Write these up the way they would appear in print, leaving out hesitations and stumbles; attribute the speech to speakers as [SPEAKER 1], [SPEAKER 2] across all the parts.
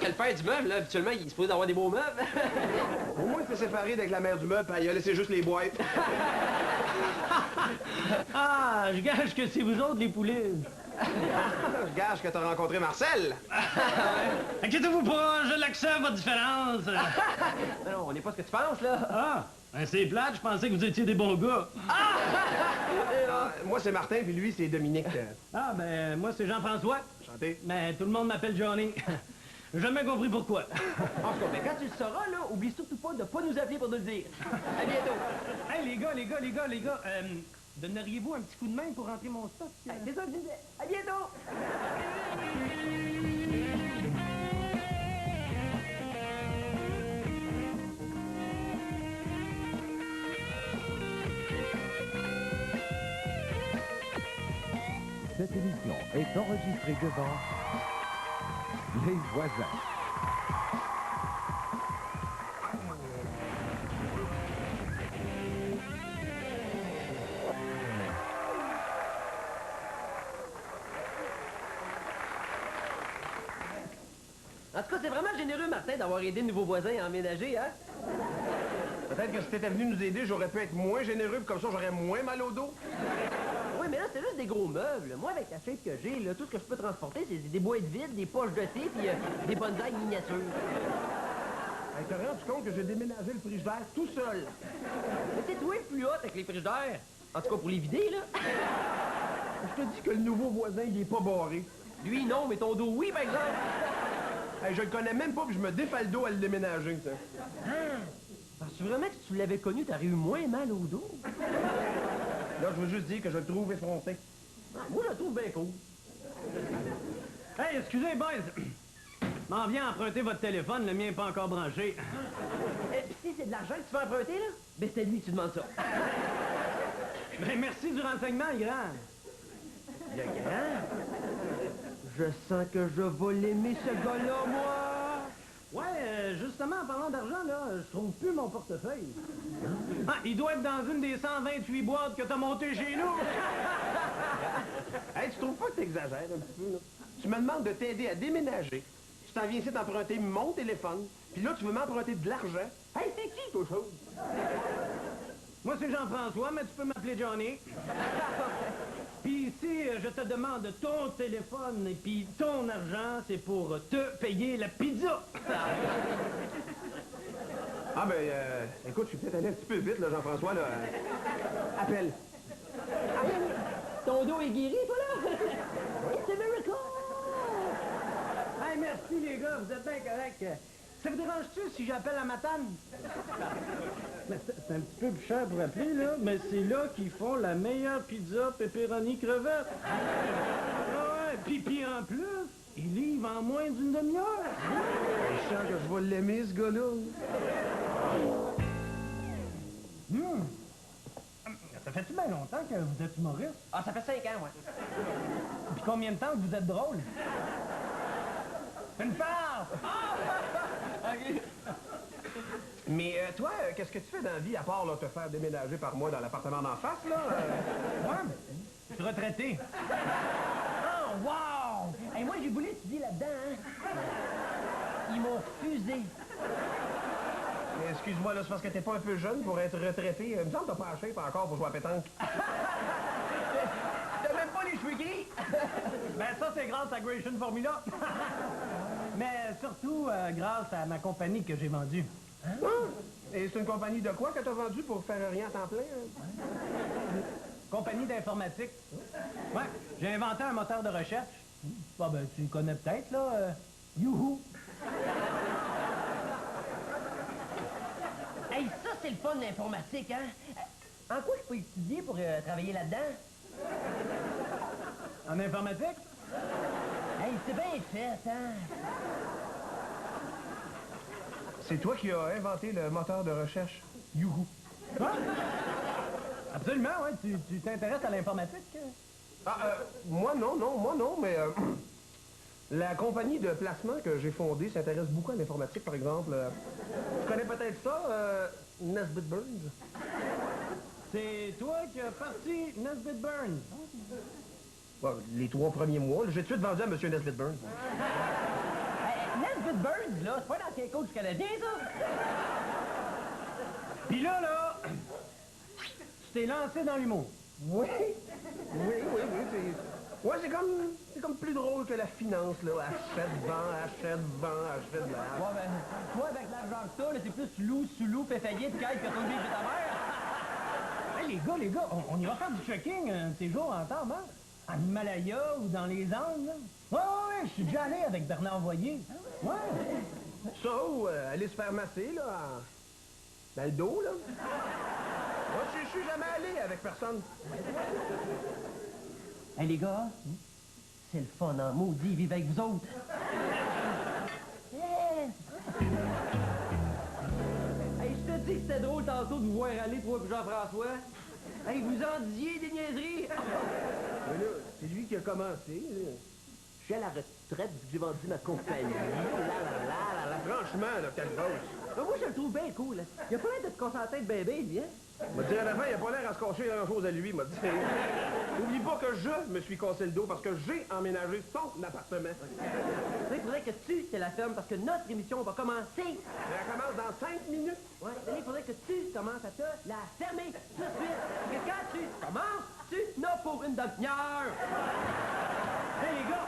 [SPEAKER 1] que le père du meuble, là, habituellement, il est supposé avoir des beaux meubles.
[SPEAKER 2] Au moins, il s'est séparé avec la mère du meuble, puis il a laissé juste les boîtes.
[SPEAKER 3] Ah, je gage que c'est vous autres, les poulets.
[SPEAKER 2] Je gage que t'as rencontré Marcel.
[SPEAKER 3] Inquiétez-vous pas, je l'accepte, votre différence.
[SPEAKER 1] Non, on n'est pas ce que tu penses, là.
[SPEAKER 3] Ah, ben c'est plate, je pensais que vous étiez des bons gars.
[SPEAKER 2] Moi, c'est Martin, puis lui, c'est Dominique.
[SPEAKER 3] Ah, ben, moi, c'est Jean-François.
[SPEAKER 2] Chanté.
[SPEAKER 3] Mais tout le monde m'appelle Johnny. J'ai jamais compris pourquoi.
[SPEAKER 1] En tout cas, ben, quand tu le sauras, là, oublie surtout pas de pas nous appeler pour nous le dire. À bientôt.
[SPEAKER 3] Hey, les gars, donneriez-vous un petit coup de main pour rentrer mon stock?
[SPEAKER 1] C'est ça que je disais. À bientôt.
[SPEAKER 4] Cette émission est enregistrée devant les voisins.
[SPEAKER 1] En tout cas, c'est vraiment généreux, Martin, d'avoir aidé le nouveau voisin à emménager, hein?
[SPEAKER 2] Peut-être que si t'étais venu nous aider, j'aurais pu être moins généreux, puis comme ça, j'aurais moins mal au dos.
[SPEAKER 1] Oui, mais là, c'est juste des gros meubles. Moi, avec la shape que j'ai, là, tout ce que je peux transporter, c'est des boîtes vides, des poches de thé, puis des bonsaïs miniatures.
[SPEAKER 2] Hey, t'as rendu compte que j'ai déménagé le frigidaire tout seul?
[SPEAKER 1] Mais c'est toi le plus hot avec les frigidaires. En tout cas, pour les vider, là.
[SPEAKER 2] Je te dis que le nouveau voisin, il est pas barré.
[SPEAKER 1] Lui, non, mais ton dos, oui, par exemple.
[SPEAKER 2] Hey, je le connais même pas, puis je me défais le dos à le déménager, ça.
[SPEAKER 1] Penses-tu vraiment que si tu l'avais connu, t'aurais eu moins mal au dos?
[SPEAKER 2] Là, je veux juste dire que je le trouve effronté.
[SPEAKER 1] Ah, moi, je le trouve bien cool.
[SPEAKER 3] Hey, excusez, boys. M'en viens emprunter votre téléphone, le mien n'est pas encore branché.
[SPEAKER 1] Pis si c'est de l'argent que tu veux emprunter, là, ben c'est à lui que tu demandes ça.
[SPEAKER 3] Ben, merci du renseignement, grand.
[SPEAKER 1] Le grand? Je sens que je vais l'aimer, ce gars-là, moi!
[SPEAKER 3] Ouais, justement, en parlant d'argent, là, je trouve plus mon portefeuille. Ah, il doit être dans une des 128 boîtes que t'as montées chez nous.
[SPEAKER 2] Hey, tu trouves pas que t'exagères un petit peu, là? Tu me demandes de t'aider à déménager. Tu t'en viens ici t'emprunter mon téléphone, puis là, tu veux m'emprunter de l'argent. Hey, c'est qui, toi, chose?
[SPEAKER 3] Moi, c'est Jean-François, mais tu peux m'appeler Johnny. Puis ici, je te demande ton téléphone et puis ton argent, c'est pour te payer la pizza.
[SPEAKER 2] Ah, ben, écoute, je suis peut-être allé un petit peu vite, là, Jean-François, là. Appelle.
[SPEAKER 1] Ton dos est guéri, toi, là? It's a miracle!
[SPEAKER 3] Hey, merci, les gars, vous êtes bien corrects. Ça vous dérange-tu si j'appelle à Matane? Mais c'est un petit peu plus cher pour appeler, là, mais c'est là qu'ils font la meilleure pizza pepperoni crevette. Ah ouais, puis en plus, ils livrent en moins d'une demi-heure.
[SPEAKER 2] Je sens que je vais l'aimer, ce gars-là.
[SPEAKER 3] Ça fait-tu bien longtemps que vous êtes humoriste?
[SPEAKER 1] Ah, ça fait 5 ans, ouais.
[SPEAKER 3] Puis combien de temps que vous êtes drôle? Une farce!
[SPEAKER 1] OK.
[SPEAKER 2] Mais toi, qu'est-ce que tu fais dans la vie, à part, là, te faire déménager par moi dans l'appartement d'en face, là?
[SPEAKER 3] Ouais, mais je suis retraité.
[SPEAKER 1] Oh, wow! Hey, moi, j'ai voulu étudier là-dedans, hein? Ils m'ont refusé.
[SPEAKER 2] Mais excuse-moi, là, c'est parce que t'es pas un peu jeune pour être retraité. Il me semble que t'as pas la shape encore pour jouer à pétanque.
[SPEAKER 1] T'as même pas les cheveux gris!
[SPEAKER 3] Ben ça, c'est grâce à Gratian Formula. Mais surtout grâce à ma compagnie que j'ai vendue.
[SPEAKER 2] Ah! Et c'est une compagnie de quoi que t'as vendu pour faire rien à temps plein? Hein?
[SPEAKER 3] Compagnie d'informatique. Ouais, j'ai inventé un moteur de recherche. Bon, ben, tu le connais peut-être, là. Youhou!
[SPEAKER 1] Hey, ça, c'est le fun, l'informatique, hein? En quoi je peux étudier pour travailler là-dedans?
[SPEAKER 3] En informatique?
[SPEAKER 1] Hey, c'est bien fait, hein?
[SPEAKER 2] C'est toi qui as inventé le moteur de recherche Youhou.
[SPEAKER 3] Quoi? Absolument, ouais. Tu t'intéresses à l'informatique?
[SPEAKER 2] Moi non, mais la compagnie de placement que j'ai fondée s'intéresse beaucoup à l'informatique, par exemple. Tu connais peut-être ça, Nesbitt Burns?
[SPEAKER 3] C'est toi qui as parti Nesbitt Burns.
[SPEAKER 2] Bon, les 3 premiers mois, j'ai tout de suite vendu à M. Nesbitt Burns.
[SPEAKER 1] Nesbitt Birds, là, c'est pas un ancien coach canadien, ça?
[SPEAKER 3] Puis là, tu t'es lancé dans l'humour.
[SPEAKER 2] Oui. Oui, c'est... Ouais, c'est comme plus drôle que la finance, là. Achète, vend.
[SPEAKER 1] Ouais, ben, toi, avec l'argent que t'as, là, c'est plus loup, sous-loup, fait faillite, quête, que ton bébé de ta mère.
[SPEAKER 3] Hey, les gars, on ira faire du trekking un de ces jours ensemble, hein? En Himalaya ou dans les Andes, là. Ouais, je suis déjà allé avec Bernard Voyer. Ouais.
[SPEAKER 2] Ça, ou aller se faire masser, là, dans le dos, là. Moi, je suis jamais allé avec personne.
[SPEAKER 1] Hey, les gars, c'est le fun en maudit, vivre avec vous autres. Yeah! Hey, je te dis que c'était drôle tantôt de vous voir aller, toi et Jean-François. Hey, vous en disiez des niaiseries.
[SPEAKER 2] Mais là, c'est lui qui a commencé, là.
[SPEAKER 1] Je suis à la retraite vu que j'ai vendu ma compagnie.
[SPEAKER 2] Franchement, là, quelle grosse.
[SPEAKER 1] Mais moi, je le trouve bien cool. Il a pas l'air de te concentrer de bébé, lui, hein?
[SPEAKER 2] M'a dit à la fin, il a pas l'air à se cacher grand-chose à lui, m'a dit. N'oublie pas que je me suis cassé le dos parce que j'ai emménagé son appartement.
[SPEAKER 1] Il faudrait que tu te la fermes parce que notre émission va commencer.
[SPEAKER 2] Elle commence dans 5 minutes.
[SPEAKER 1] Ouais, il faudrait que tu commences à te la fermer tout de suite. Parce que quand tu commences, tu n'as pour une demi-heure.
[SPEAKER 3] Hey, les gars!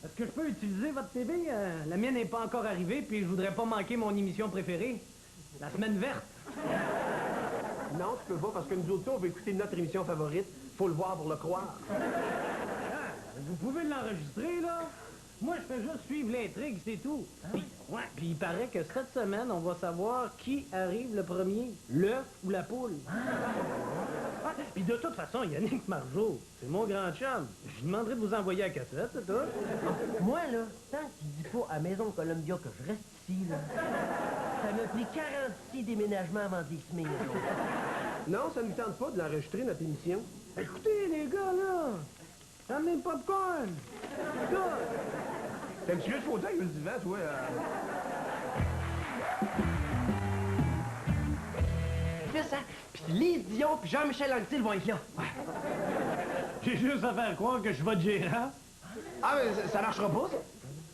[SPEAKER 3] Est-ce que je peux utiliser votre TV? La mienne n'est pas encore arrivée, puis je voudrais pas manquer mon émission préférée. La semaine verte.
[SPEAKER 2] Non, tu peux pas parce que nous autres, on veut écouter notre émission favorite. Faut le voir pour le croire.
[SPEAKER 3] Ah, vous pouvez l'enregistrer, là? Moi, je fais juste suivre l'intrigue, c'est tout. Puis il paraît que cette semaine, on va savoir qui arrive le premier, l'œuf ou la poule. Puis de toute façon, Yannick Margeau, c'est mon grand chum. Je lui demanderai de vous envoyer la cassette, c'est tout.
[SPEAKER 1] Moi, là, tant que tu dis pas à Maison Columbia que je reste ici, là, ça m'a pris 46 déménagements avant d'y semer, là.
[SPEAKER 2] Non, ça ne nous tente pas de l'enregistrer, notre émission.
[SPEAKER 3] Écoutez, les gars, là, amenez le popcorn.
[SPEAKER 2] T'aimes-tu mieux le fauteuil ou le divan, toi?
[SPEAKER 1] Fais ça. Puis Lise Dion puis Jean-Michel Anctil vont être là.
[SPEAKER 3] J'ai juste à faire croire que je suis votre gérant.
[SPEAKER 2] Ah, mais ça marchera pas, ça.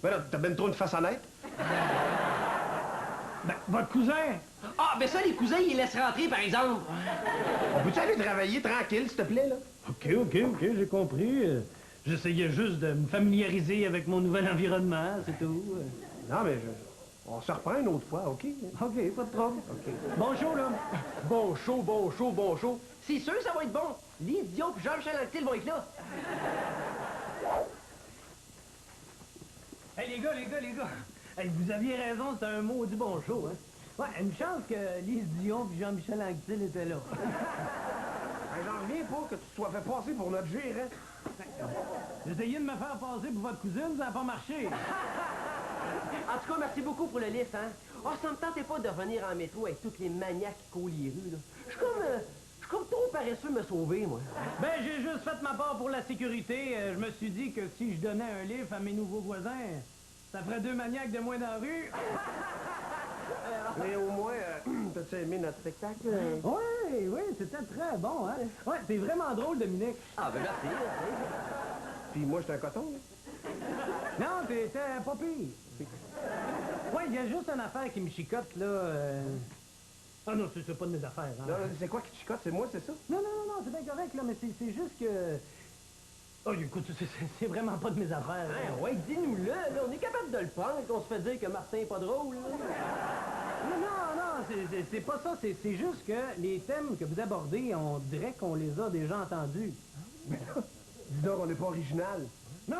[SPEAKER 2] Ben là, t'as ben trop une face honnête.
[SPEAKER 3] Ben, votre cousin.
[SPEAKER 1] Ah, ben ça, les cousins, ils laissent rentrer, par exemple.
[SPEAKER 2] On peut-tu aller travailler tranquille, s'il te plaît, là?
[SPEAKER 3] OK, j'ai compris. J'essayais juste de me familiariser avec mon nouvel environnement, c'est tout.
[SPEAKER 2] Non, mais on se reprend une autre fois, OK?
[SPEAKER 3] OK, pas de trouble.
[SPEAKER 2] OK.
[SPEAKER 3] Bon show, là.
[SPEAKER 2] Bon show.
[SPEAKER 1] C'est sûr, ça va être bon. Lise Dion puis Jean-Michel Anctil vont être là.
[SPEAKER 3] Hey, les gars. Hey, vous aviez raison, c'était un maudit bon show, hein. Ouais, une chance que Lise Dion puis Jean-Michel Anctil étaient là.
[SPEAKER 2] Ben, j'en reviens pas que tu te sois fait passer pour notre gérant.
[SPEAKER 3] J'essayais de me faire passer pour votre cousine, ça n'a pas marché.
[SPEAKER 1] En tout cas, merci beaucoup pour le livre, hein. Oh, ça me tentait pas de revenir en métro avec toutes les maniaques qui coulent les rues, là. Je suis comme trop paresseux de me sauver, moi.
[SPEAKER 3] Ben, j'ai juste fait ma part pour la sécurité. Je me suis dit que si je donnais un livre à mes nouveaux voisins, ça ferait 2 maniaques de moins dans la rue.
[SPEAKER 2] Mais au moins, t'as-tu aimé notre spectacle?
[SPEAKER 3] Oui, c'était très bon, hein. Ouais, c'est vraiment drôle, Dominique.
[SPEAKER 1] Ah, ben merci.
[SPEAKER 2] Puis moi, j'étais un coton, là.
[SPEAKER 3] Non, t'étais pas pire. Ouais, il y a juste une affaire qui me chicote, là. Ah non, c'est pas de mes affaires, hein.
[SPEAKER 2] Là, c'est quoi qui te chicote? C'est moi, c'est ça?
[SPEAKER 3] Non, c'est bien correct, là, mais c'est juste que... Oh, écoute, c'est vraiment pas de mes affaires.
[SPEAKER 1] Hein, ouais, dis-nous-le, là. On est capable de le prendre qu'on se fait dire que Martin est pas drôle, là.
[SPEAKER 3] Non, c'est pas ça. C'est juste que les thèmes que vous abordez, on dirait qu'on les a déjà entendus.
[SPEAKER 2] Mais là, dis donc, on n'est pas original.
[SPEAKER 3] Non,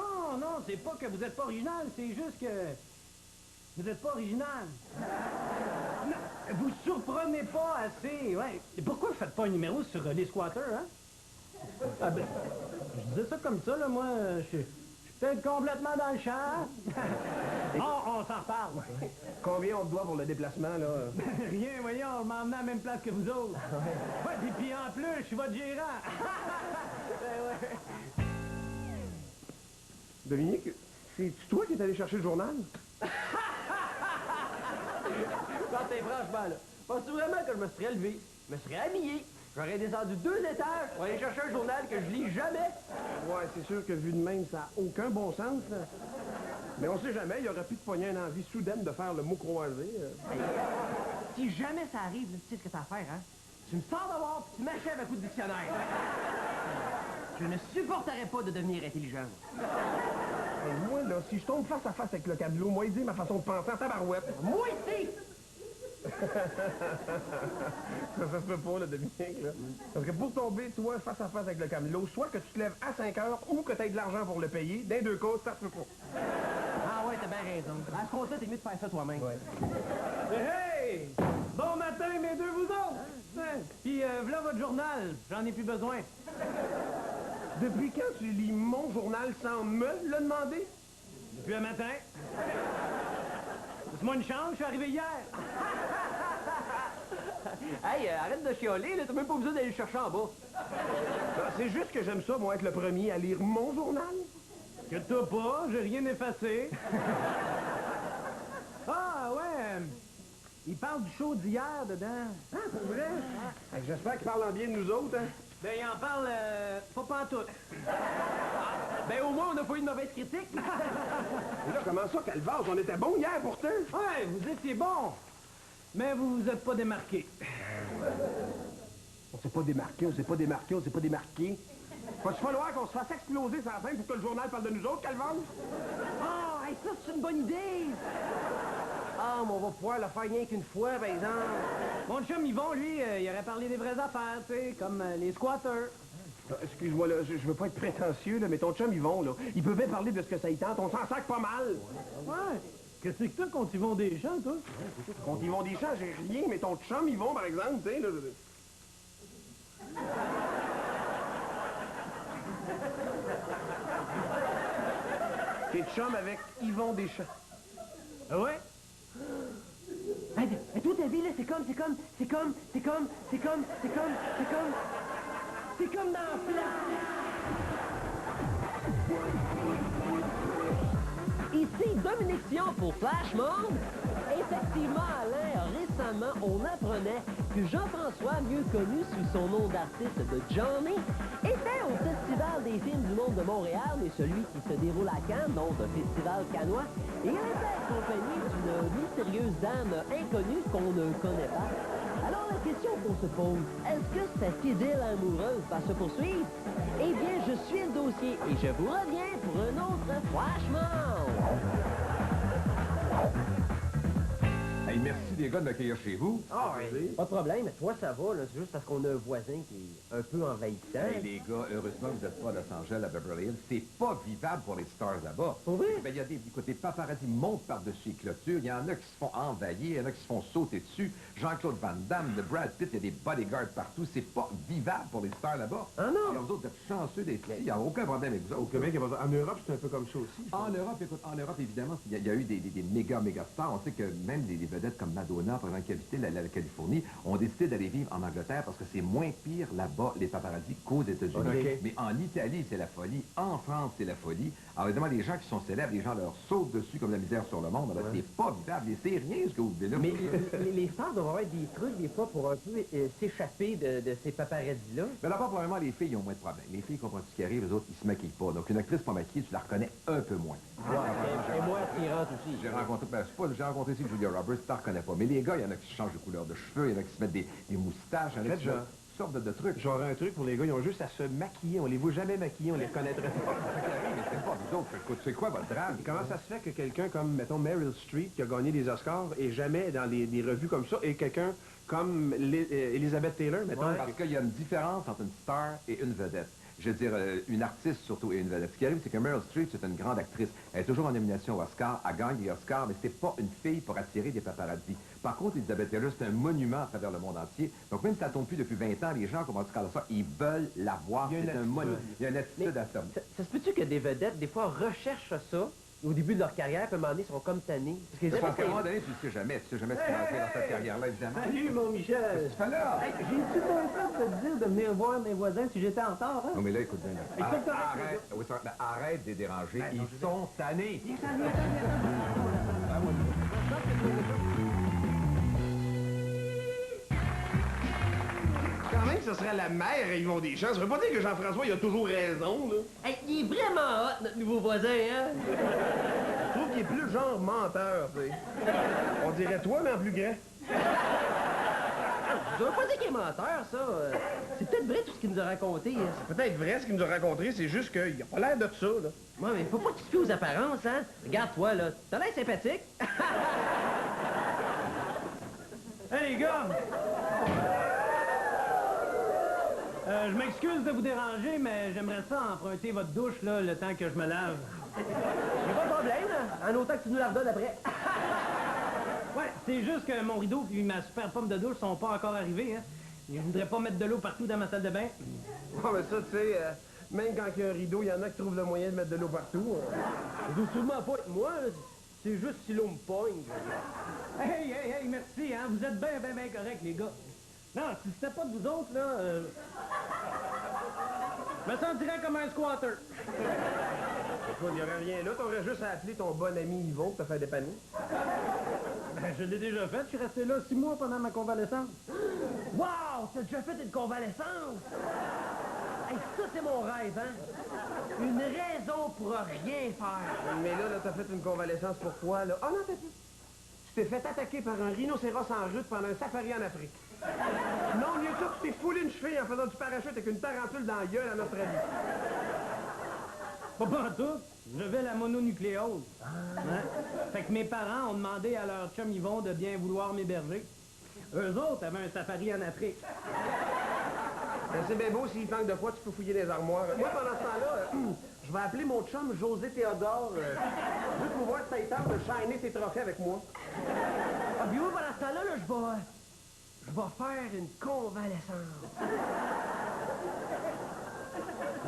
[SPEAKER 3] c'est pas que vous êtes pas original, c'est juste que... Vous êtes pas original. Non, vous surprenez pas assez, ouais. Et pourquoi vous faites pas un numéro sur les squatters, hein? Ah ben, je disais ça comme ça, là, moi, je suis peut-être complètement dans le champ. On s'en reparle.
[SPEAKER 2] Combien on te doit pour le déplacement, là?
[SPEAKER 3] Rien, voyons, on m'a emmené à la même place que vous autres. Ouais, puis en plus, je suis votre gérant.
[SPEAKER 2] Dominique, c'est-tu toi qui es allé chercher le journal?
[SPEAKER 1] Martin, franchement, là, penses-tu vraiment que je me serais levé, me serais habillé, j'aurais descendu 2 étages pour aller chercher un journal que je lis jamais?
[SPEAKER 2] Ouais, c'est sûr que vu de même, ça n'a aucun bon sens, là. Mais on sait jamais, il aurait pu te pogner une envie soudaine de faire le mot croisé.
[SPEAKER 1] Si jamais ça arrive, là, tu sais ce que t'as à faire, hein? Tu me sors de voir puis tu m'achèves à coup de dictionnaire. Je ne supporterais pas de devenir intelligent.
[SPEAKER 2] Moi, là, si je tombe face à face avec le camelot, moi, il dit ma façon de penser en tabarouette.
[SPEAKER 1] Moi aussi!
[SPEAKER 2] Ça se peut pas, là, Dominique, là. Parce que pour tomber, toi, face à face avec le camelot, soit que tu te lèves à 5 heures ou que tu aies de l'argent pour le payer, dans les deux cas, ça se peut pas.
[SPEAKER 1] Ah ouais, t'as bien raison. À ce compte-là, t'es mieux de faire ça toi-même.
[SPEAKER 2] Ouais.
[SPEAKER 3] Hey! Bon matin, mes deux vous autres! Hein? Puis, voilà votre journal. J'en ai plus besoin.
[SPEAKER 2] Depuis quand tu lis mon journal sans me le demander?
[SPEAKER 3] Depuis un matin. Laisse-moi une chance, je suis arrivé hier.
[SPEAKER 1] Hey, arrête de chialer, là. T'as même pas besoin d'aller le chercher en bas.
[SPEAKER 2] C'est juste que j'aime ça, moi, être le premier à lire mon journal.
[SPEAKER 3] Que toi pas, j'ai rien effacé. Ah, ouais. Il parle du show d'hier dedans.
[SPEAKER 2] Ah, c'est vrai? Hey, j'espère qu'il parle en bien de nous autres, hein?
[SPEAKER 3] Ben, il en parle pas pantoute.
[SPEAKER 1] Ben, au moins, on a pas eu de mauvaise critique.
[SPEAKER 2] Et là, comment ça, Calvas? On était bon hier, pourtant.
[SPEAKER 3] Ouais, vous étiez bon. Mais vous vous êtes pas démarqué.
[SPEAKER 2] On s'est pas démarqué, on s'est pas démarqué, on s'est pas démarqué. Va-tu falloir qu'on se fasse exploser sans scène pour que le journal parle de nous autres, Calvas?
[SPEAKER 1] Ah, hey, ça, c'est une bonne idée. Ah, mais on va pouvoir le faire rien qu'une fois, par exemple.
[SPEAKER 3] Mon chum Yvon, lui, il aurait parlé des vraies affaires, tu sais, comme les squatters.
[SPEAKER 2] Excuse-moi, là, je veux pas être prétentieux, là, mais ton chum Yvon, là, il peut bien parler de ce que ça y tente, on s'en sac pas mal.
[SPEAKER 3] Ouais. Qu'est-ce que t'as contre Yvon Deschamps, toi?
[SPEAKER 2] Contre Yvon Deschamps, j'ai rien, mais ton chum Yvon, par exemple, tu sais, là... T'es chum avec Yvon Deschamps.
[SPEAKER 3] Ah ouais?
[SPEAKER 1] Hey, toi, ta vie, là, c'est comme dans Flash. Ici Dominique Sion pour Flash Monde. Effectivement, Alain, récemment, on apprenait que Jean-François, mieux connu sous son nom d'artiste de Johnny, était au Festival des films du monde de Montréal, mais celui qui se déroule à Cannes, donc le Festival cannois, et il était accompagné d'une mystérieuse dame inconnue qu'on ne connaît pas. Alors la question qu'on se pose, est-ce que cette idylle amoureuse va se poursuivre? Eh bien, je suis le dossier et je vous reviens pour un autre Flashman.
[SPEAKER 5] Hey, merci les gars de m'accueillir chez vous.
[SPEAKER 1] Ah oui. Pas de problème, toi ça va, là. C'est juste parce qu'on a un voisin qui est un peu envahissant.
[SPEAKER 5] Hey, les gars, heureusement que vous n'êtes pas à Los Angeles, à Beverly Hills. C'est pas vivable pour les stars là-bas.
[SPEAKER 1] Pour vrai?
[SPEAKER 5] Ben, il y a des côtés paparazzi montent par-dessus les clôtures. Il y en a qui se font envahir, il y en a qui se font sauter dessus. Jean-Claude Van Damme, de Brad Pitt, il y a des bodyguards partout. C'est pas vivable pour les stars là-bas.
[SPEAKER 1] Ah non?
[SPEAKER 5] Alors, vous autres, vous êtes chanceux d'être ici. Il n'y a aucun problème avec vous
[SPEAKER 2] Au
[SPEAKER 5] autres.
[SPEAKER 2] Québec, en Europe, c'est un peu comme ça aussi.
[SPEAKER 5] En Europe, écoute, en Europe, évidemment, il y a eu des méga stars. On sait que même des vedettes comme Madonna, par exemple, qui habitait la Californie, ont décidé d'aller vivre en Angleterre parce que c'est moins pire là-bas, les paparazzis, qu'aux États-Unis.
[SPEAKER 2] Okay.
[SPEAKER 5] Mais en Italie, c'est la folie. En France, c'est la folie. Alors, évidemment, les gens qui sont célèbres, les gens leur sautent dessus comme la misère sur le monde. Alors, c'est pas vivable. Et c'est rien ce que vous vivez là.
[SPEAKER 1] Mais les stars doivent avoir des trucs, des fois, pour un peu s'échapper de ces paparazzis-là.
[SPEAKER 5] Mais d'abord, probablement, les filles ont moins de problèmes. Les filles comprennent ce qui arrive, les autres, ils se maquillent pas. Donc, une actrice pas maquillée, tu la reconnais un peu moins.
[SPEAKER 1] Et moi, attirante aussi.
[SPEAKER 5] J'ai rencontré, j'ai rencontré aussi Julia Roberts, tu la reconnais pas. Mais les gars, il y en a qui changent de couleur de cheveux, il y en a qui se mettent des moustaches, il y en a qui se mettent toutes sortes de trucs.
[SPEAKER 2] J'aurais un truc pour les gars, ils ont juste à se maquiller. On les voit jamais maquillés, on les reconnaîtrait pas.
[SPEAKER 5] C'est ça qui arrive, mais c'est pas vous autres. Écoute, c'est quoi votre drame?
[SPEAKER 2] Et comment ça se fait que quelqu'un comme, mettons, Meryl Streep, qui a gagné des Oscars, est jamais dans des revues comme ça, et quelqu'un comme Elizabeth Taylor, mettons?
[SPEAKER 5] Parce qu'il y a une différence entre une star et une vedette. Je veux dire, une artiste surtout et une vedette. Ce qui arrive, c'est que Meryl Streep, c'est une grande actrice. Elle est toujours en nomination au Oscar, elle gagne des Oscars, mais c'est pas une fille pour attirer des paparazzis. Par contre, Elizabeth Taylor, c'est un monument à travers le monde entier. Donc même si ça tombe plus depuis 20 ans, les gens, comme on dit ça, ils veulent la voir.
[SPEAKER 2] Il y a une
[SPEAKER 5] C'est un
[SPEAKER 2] attitude.
[SPEAKER 5] monument. Il y a une attitude à ça.
[SPEAKER 1] Ça se peut-tu que des vedettes, des fois, recherchent ça au début de leur carrière, puis à un moment donné, ils seront comme tannés? Parce que
[SPEAKER 5] Je pense qu'à un
[SPEAKER 1] les
[SPEAKER 5] moment donné, tu ne sais jamais. Tu sais jamais ce qui va arriver dans cette carrière-là, évidemment.
[SPEAKER 3] Salut, mon Michel!
[SPEAKER 5] Tu fais là?
[SPEAKER 3] Hey, j'ai-tu bien fait de te dire de venir voir mes voisins si j'étais en retard, hein?
[SPEAKER 5] Non, mais là, écoute bien. Là.
[SPEAKER 3] Écoute,
[SPEAKER 5] Arrête, oui, ça, arrête de les déranger. Ils sont tannés.
[SPEAKER 2] Quand même, ce serait la mère, ils vont des chances. Ça veut pas dire que Jean-François, il a toujours raison, là.
[SPEAKER 1] Hey, il est vraiment hot, notre nouveau voisin, hein?
[SPEAKER 3] Je trouve
[SPEAKER 2] qu'il est plus genre menteur, tu sais. On dirait toi, mais en plus grand.
[SPEAKER 1] Je veux pas dire qu'il est menteur, ça. C'est peut-être vrai tout ce qu'il nous a raconté. Hein.
[SPEAKER 2] C'est peut-être vrai ce qu'il nous a raconté, c'est juste qu'il a pas l'air de ça, là.
[SPEAKER 1] Ouais, mais faut pas que tu te fies aux apparences, hein. Regarde-toi, là. T'as l'air sympathique.
[SPEAKER 3] Hey, les gars! Je m'excuse de vous déranger, mais j'aimerais ça emprunter votre douche, là, le temps que je me lave.
[SPEAKER 1] Y'a pas de problème, hein. En autant que tu nous la redonnes après.
[SPEAKER 3] Ouais, c'est juste que mon rideau et ma super pomme de douche sont pas encore arrivés, hein. Je voudrais pas mettre de l'eau partout dans ma salle de bain.
[SPEAKER 2] Oh, mais ça, tu sais, même quand il y a un rideau, il y en a qui trouvent le moyen de mettre de l'eau partout.
[SPEAKER 1] Ça doit sûrement pas être moi, là. C'est juste si l'eau me pogne.
[SPEAKER 3] Hey, merci, hein. Vous êtes bien corrects, les gars. Non, si c'était pas de vous autres, là, je me sentirais comme un squatter.
[SPEAKER 2] Écoute, il n'y aurait rien là, t'aurais juste à appeler ton bon ami Yvon pour te faire dépanner.
[SPEAKER 3] Ben, je l'ai déjà fait, je suis resté là 6 mois pendant ma convalescence.
[SPEAKER 1] Wow! T'as déjà fait une convalescence? Hey, ça, c'est mon rêve, hein? Une raison pour rien faire.
[SPEAKER 2] Mais là, t'as fait une convalescence pour quoi, là? Ah non, t'as plus. Tu t'es fait attaquer par un rhinocéros en route pendant un safari en Afrique. Non, mieux que ça, tu t'es foulé une cheville en faisant du parachute avec une tarentule dans la gueule en Australie.
[SPEAKER 3] Pas en tout. J'avais la mononucléose. Hein? Fait que mes parents ont demandé à leur chum Yvon de bien vouloir m'héberger. Eux autres avaient un safari en Afrique.
[SPEAKER 2] Ben, c'est bien beau, s'il manque de quoi, tu peux fouiller les armoires. Moi, pendant ce temps-là, je vais appeler mon chum José Théodore, juste pour voir si t'as le temps de shiner tes trophées avec moi.
[SPEAKER 1] Ah, puis oui, pendant ce temps-là, là, je vais faire une convalescence.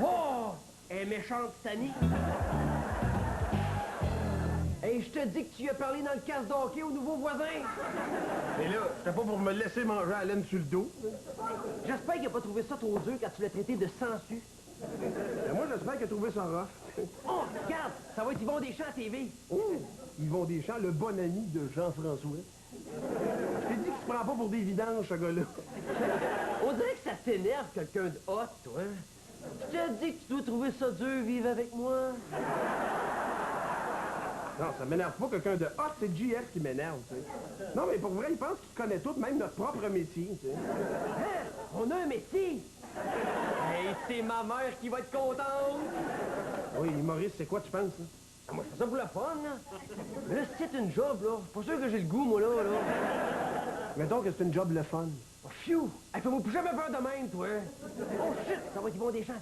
[SPEAKER 1] Oh! Elle est méchante, Sani. Hey, je te dis que tu y as parlé dans le casse d'hockey au nouveau voisin.
[SPEAKER 2] Et là, c'était pas pour me laisser manger à laine sur le dos.
[SPEAKER 1] J'espère qu'il a pas trouvé ça trop dur quand tu l'as traité de sangsue.
[SPEAKER 2] Ben, moi, j'espère qu'il a trouvé ça rough.
[SPEAKER 1] Oh, regarde, ça va être Yvon Deschamps à TV.
[SPEAKER 2] Oh, Yvon Deschamps, le bon ami de Jean-François. Je t'ai dit qu'il se prend pas pour des vidanges, ce gars-là.
[SPEAKER 1] On dirait que ça t'énerve, quelqu'un de hot, toi. Je te dis que tu dois trouver ça dur, vivre avec moi.
[SPEAKER 2] Non, ça m'énerve pas quelqu'un de hot, c'est JF qui m'énerve, tu sais. Non, mais pour vrai, il pense qu'il connaît tout, même notre propre métier, tu sais.
[SPEAKER 1] Hein? On a un métier. Hey, c'est ma mère qui va être contente.
[SPEAKER 2] Oui, Maurice, c'est quoi tu penses, hein?
[SPEAKER 1] Ah, moi, je fais ça pour le fun, là. Mais là, si c'est une job, là, pas sûr que j'ai le goût, moi, là.
[SPEAKER 2] Mettons que c'est une job le fun.
[SPEAKER 1] Oh, phew! Hey, fais-moi plus jamais peur de même, toi. Oh, shit! Ça va être Yvon Deschamps.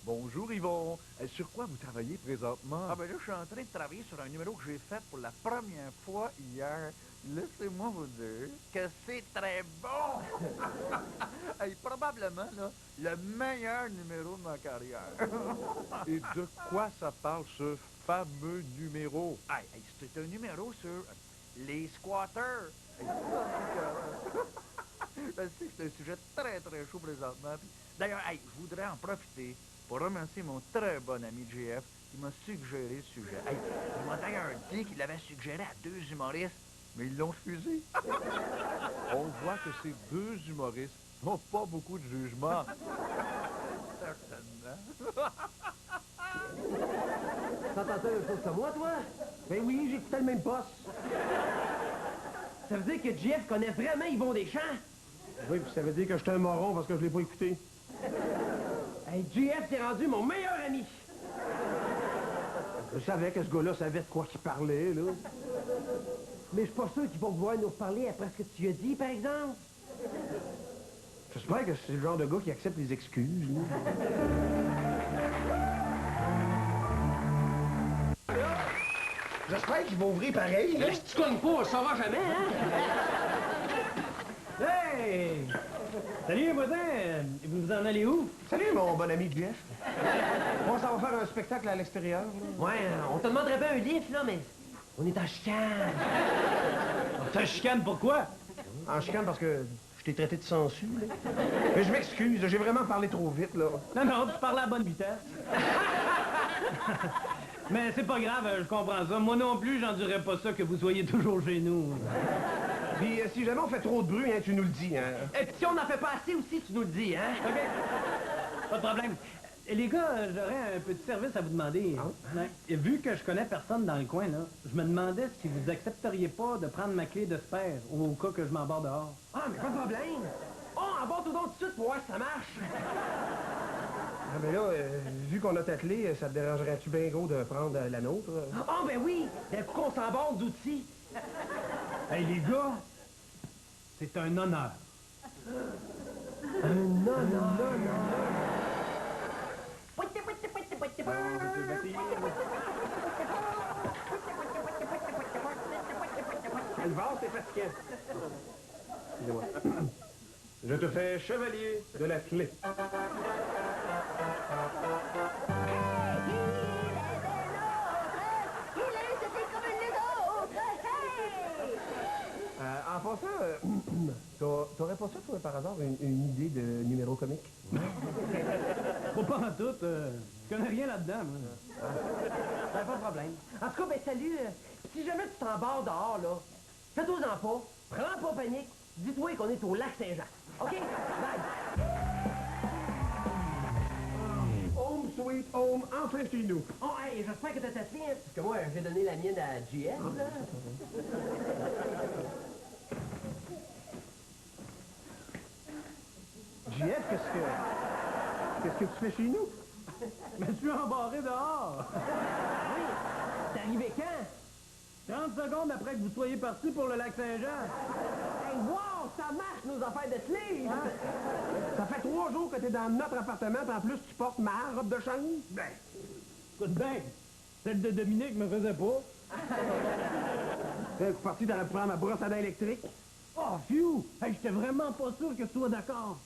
[SPEAKER 4] Bonjour Yvon. Sur quoi vous travaillez présentement?
[SPEAKER 6] Ah ben là, je suis en train de travailler sur un numéro que j'ai fait pour la première fois hier. Laissez-moi vous dire que c'est très bon! Hey, probablement, là, le meilleur numéro de ma carrière.
[SPEAKER 4] Et de quoi ça parle, ce fameux numéro?
[SPEAKER 6] Hey, c'est un numéro sur les squatters. Hey, je sais que c'est un sujet très, très chaud présentement. D'ailleurs, hey, je voudrais en profiter pour remercier mon très bon ami JF qui m'a suggéré ce sujet. Hey, il m'a d'ailleurs dit qu'il l'avait suggéré à 2 humoristes, mais ils l'ont refusé.
[SPEAKER 4] On voit que ces deux humoristes n'ont pas beaucoup de jugement.
[SPEAKER 6] Certainement.
[SPEAKER 1] T'entends la même chose que moi, toi?
[SPEAKER 2] Ben oui, j'ai quitté le même poste.
[SPEAKER 1] Ça veut dire que JF connaît vraiment Yvon Deschamps?
[SPEAKER 2] Oui, puis ça veut dire que j'étais un moron parce que je l'ai pas écouté.
[SPEAKER 1] Hey, JF s'est rendu mon meilleur ami.
[SPEAKER 2] Je savais que ce gars-là savait de quoi qu'il parlait, là.
[SPEAKER 1] Mais je suis pas sûr qu'ils vont pouvoir nous reparler après ce que tu as dit, par exemple.
[SPEAKER 2] J'espère que c'est le genre de gars qui accepte les excuses, là. J'espère qu'ils vont ouvrir pareil, là.
[SPEAKER 1] Si tu cognes pas, on le saura jamais, hein?
[SPEAKER 3] Hey! Salut, voisin! Vous vous en allez où?
[SPEAKER 2] Salut, mon bon ami Jeff. On s'en va faire un spectacle à l'extérieur, là.
[SPEAKER 1] Ouais, on te demanderait bien un livre, là, mais on est en chicane.
[SPEAKER 3] T'as chicane pourquoi?
[SPEAKER 2] En chicane parce que je t'ai traité de sensu, là. Mais je m'excuse, j'ai vraiment parlé trop vite, là.
[SPEAKER 3] Non, tu parlais à bonne vitesse. Mais c'est pas grave, je comprends ça. Moi non plus, j'endurerais pas ça que vous soyez toujours chez nous.
[SPEAKER 2] Puis si jamais on fait trop de bruit, hein, tu nous le dis, hein.
[SPEAKER 1] Et puis si on n'en fait pas assez aussi, tu nous le dis, hein?
[SPEAKER 3] OK. Pas de problème. Et les gars, j'aurais un petit service à vous demander. Ouais. Et vu que je connais personne dans le coin, là, je me demandais si vous accepteriez pas de prendre ma clé de spare au cas que je m'embarque dehors.
[SPEAKER 2] Ah, mais pas de problème. Oh, embarque tout donc tout de suite pour voir si ça marche. Ah, mais là, vu qu'on a ta clé, ça te dérangerait-tu bien gros de prendre la nôtre?
[SPEAKER 1] Ah, ben oui! D'un coup qu'on s'embarque d'outils.
[SPEAKER 3] Hey, les gars, c'est un honneur.
[SPEAKER 2] Le vase, c'est fatigant. Excusez-moi. Je te fais chevalier de la clé. En passant, t'aurais pas ça, toi, par hasard, une idée de numéro comique?
[SPEAKER 3] Faut pas en tout, je connais rien là-dedans, moi.
[SPEAKER 1] Ben, pas de problème. En tout cas, ben salut. Si jamais tu t'embarques dehors, là, fais-toi-en pas, prends pas panique, dis-toi qu'on est au lac Saint-Jean. OK? Bye!
[SPEAKER 2] Home sweet home, enfin chez nous.
[SPEAKER 1] Oh, hey, j'espère que t'as ta clé, hein, parce que moi, j'ai donné la mienne à JF, là.
[SPEAKER 2] JF, qu'est-ce que tu fais chez nous?
[SPEAKER 3] Mais je suis embarré dehors.
[SPEAKER 1] Oui, t'es arrivé quand?
[SPEAKER 3] 30 secondes après que vous soyez parti pour le lac Saint-Jean.
[SPEAKER 1] Hey, wow, ça marche, nos affaires de sleeve!
[SPEAKER 2] Ça fait 3 jours que t'es dans notre appartement, puis en plus, tu portes ma robe de chambre? Ben,
[SPEAKER 3] Écoute bien, celle de Dominique me faisait pas.
[SPEAKER 2] t'es parti d'aller prendre ma brosse à dents électrique?
[SPEAKER 3] Oh, phew! Hey, j'étais vraiment pas sûr que tu sois d'accord.